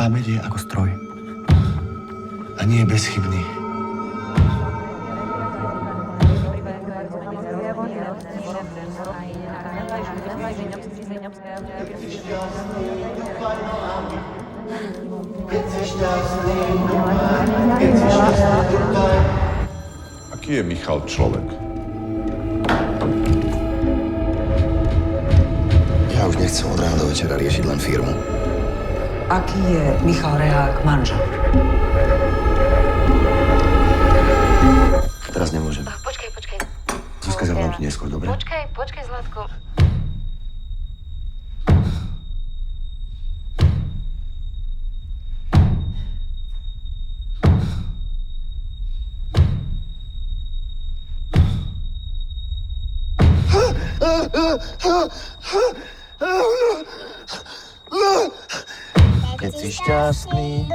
pamäť je ako stroj. A nie je bezchybný. Aký je Michal človek? Ja už nechcem od rána do večera riešiť len firmu. Aký je Michal Rehák manžel? Teraz nemôžem. Počkaj. Zuzka, zavolám ti neskôr, dobre? Počkaj, Zlatko. Keď si šťastný,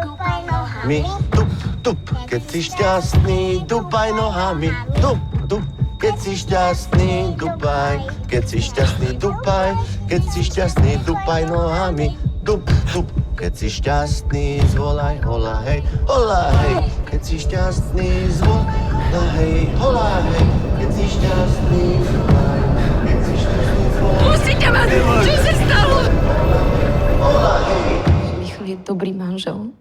my tup, tup. Keď si šťastný, dupaj nohami, tup, tup. Keď si šťastný, dupaj. Keď si šťastný, dupaj. Keď si šťastný, dupaj nohami, tup, tup. Keď si šťastný, zvolaj, hola, hej, hola, hej. Keď si šťastný, zvolaj, hej, hola, hej. Keď si šťastný, zvolaj. Keď si šťastný, zvolaj. Pustite ma! Čo sa stalo? Hola, hej. Michal je dobrý manžel.